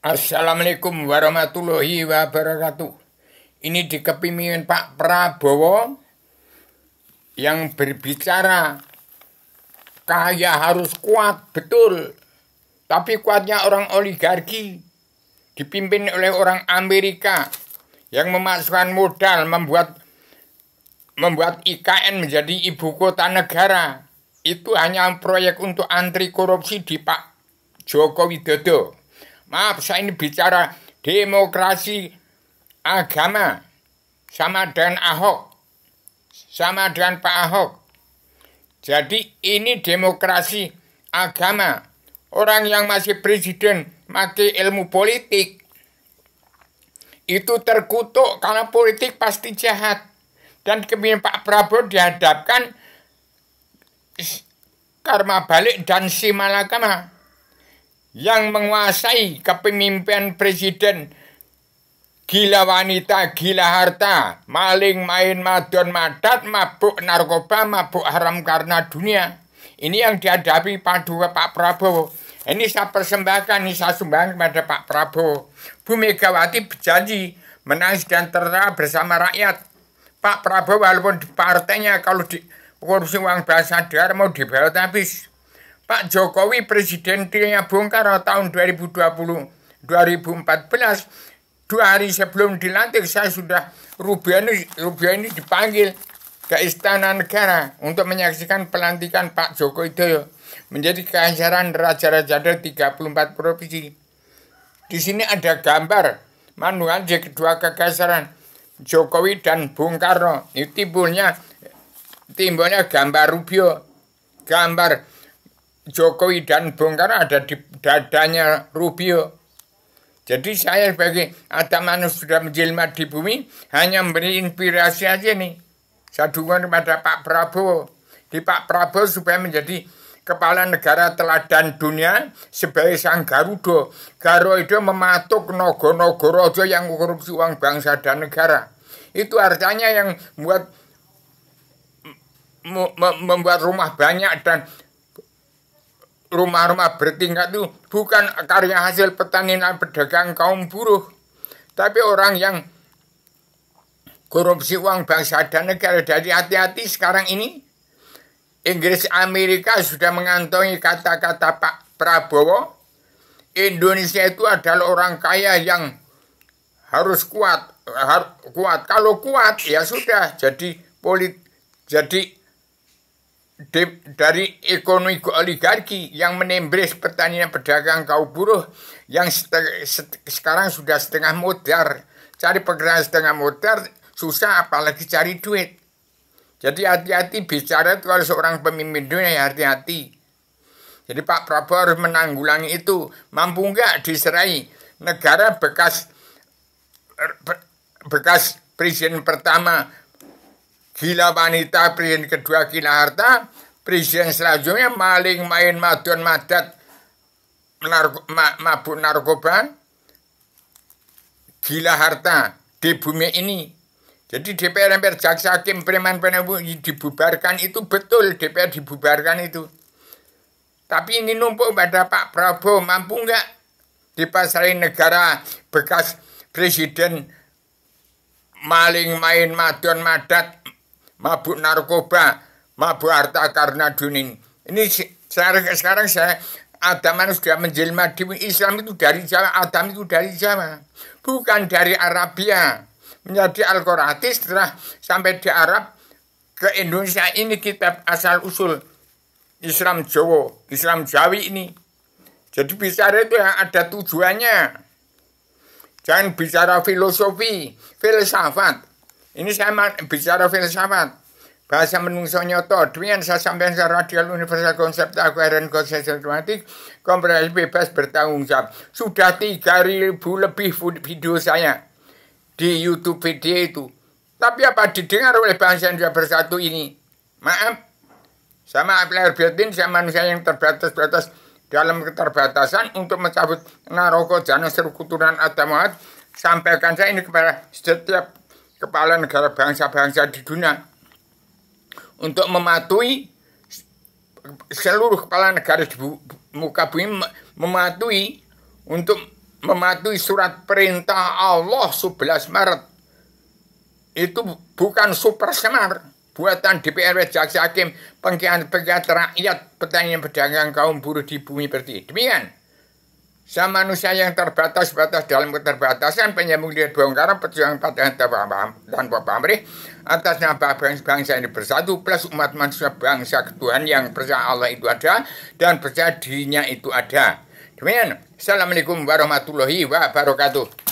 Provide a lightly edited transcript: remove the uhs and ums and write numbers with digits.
Assalamualaikum warahmatullahi wabarakatuh. Ini di kepemimpinan Pak Prabowo yang berbicara kaya harus kuat, betul. Tapi kuatnya orang oligarki, dipimpin oleh orang Amerika yang memasukkan modal membuat IKN menjadi ibu kota negara. Itu hanya proyek untuk anti korupsi di Pak Joko Widodo. Maaf, saya ini bicara demokrasi agama sama dengan Ahok, sama dengan Pak Ahok. Jadi ini demokrasi agama. Orang yang masih presiden pakai ilmu politik itu terkutuk karena politik pasti jahat. Dan kemudian Pak Prabowo dihadapkan karma balik dan simalakama yang menguasai kepemimpinan presiden, gila wanita, gila harta, maling, main, madon, madat, mabuk narkoba, mabuk haram karena dunia. Ini yang dihadapi Pak Prabowo. Ini saya persembahkan, ini saya sumbangkan kepada Pak Prabowo. Bu Megawati berjanji menangis dan tertawa bersama rakyat. Pak Prabowo walaupun di partainya kalau di korupsi uang bahasa daerah mau dibawa habis. Pak Jokowi presidennya Bung Karno tahun 2014, 2 hari sebelum dilantik saya sudah Rubio ini dipanggil ke Istana Negara untuk menyaksikan pelantikan Pak Joko Widodo menjadi kehadiran raja-raja dari 34 provinsi. Di sini ada gambar manual di kedua kekaisaran Jokowi dan Bung Karno. Ini timbulnya gambar Rubio, gambar Jokowi dan Bung Karno ada di dadanya Rubio. Jadi saya sebagai ada manusia sudah menjelma di bumi hanya memberi inspirasi aja nih. Saya dukung kepada Pak Prabowo. Di Pak Prabowo supaya menjadi kepala negara teladan dunia sebagai sang Garuda. Garuda itu mematuk Nogoro yang korupsi uang bangsa dan negara. Itu artinya yang membuat rumah banyak dan rumah-rumah bertingkat itu bukan karya hasil petani dan pedagang kaum buruh, tapi orang yang korupsi uang bangsa dan negara. Jadi hati-hati sekarang ini. Inggris Amerika sudah mengantongi kata-kata Pak Prabowo. Indonesia itu adalah orang kaya yang harus kuat. Kalau kuat ya sudah jadi dari ekonomi oligarki yang menembres pertanian pedagang kaum buruh yang sekarang sudah setengah modar. Cari pekerjaan setengah modar susah, apalagi cari duit. Jadi hati-hati bicara kalau seorang pemimpin dunia ya hati-hati. Jadi Pak Prabowo harus menanggulangi itu. Mampu nggak diserai negara bekas presiden pertama gila wanita, presiden kedua gila harta, presiden selanjutnya maling, main, madon, madat, mabuk narkoba, gila harta di bumi ini. Jadi DPR, MPR, jaksa, hakim, preman, penabung dibubarkan itu betul, DPR dibubarkan itu. Tapi ini numpuk pada Pak Prabowo, mampu nggak dipasari negara bekas presiden maling, main, madon, madat, mabuk narkoba, mabuk harta karena dunia. Ini sekarang saya Adam sudah menjelma di Islam itu dari Jawa, Adam itu dari Jawa, bukan dari Arabia. Menjadi Al-Quranis setelah sampai di Arab ke Indonesia ini kitab asal usul Islam Jawa, Islam Jawi ini. Jadi bicara itu yang ada tujuannya. Jangan bicara filosofi, filsafat. Ini saya bicara filsafat. Bahasa menungso nyoto. Dengan saya sampaikan secara radial universal konsep akuarian konsep sistematik, komprehensif bebas bertanggung jawab. Sudah 3.000 lebih video saya di YouTube video itu. Tapi apa didengar oleh bangsa Indonesia bersatu ini? Maaf. Sama lahir batin, saya manusia yang terbatas-batas dalam keterbatasan untuk mencabut naroko jana seru kuturan Adamuat. Sampaikan saya ini kepada setiap kepala negara bangsa-bangsa di dunia untuk mematuhi seluruh kepala negara di muka bumi, mematuhi untuk mematuhi surat perintah Allah 11 Maret. Itu bukan super semar. Buatan DPR, jaksa hakim, pengkhianat rakyat, petani, pedagang, kaum buruh di bumi pertiwi. Demikian. Sama manusia yang terbatas-batas dalam keterbatasan, penyambung lihat bongkaran, perjuangan pada tanpa pamrih, atas nama bangsa ini bersatu, plus umat manusia bangsa Tuhan yang percaya Allah itu ada, dan percaya dirinya itu ada. Demikian. Assalamualaikum warahmatullahi wabarakatuh.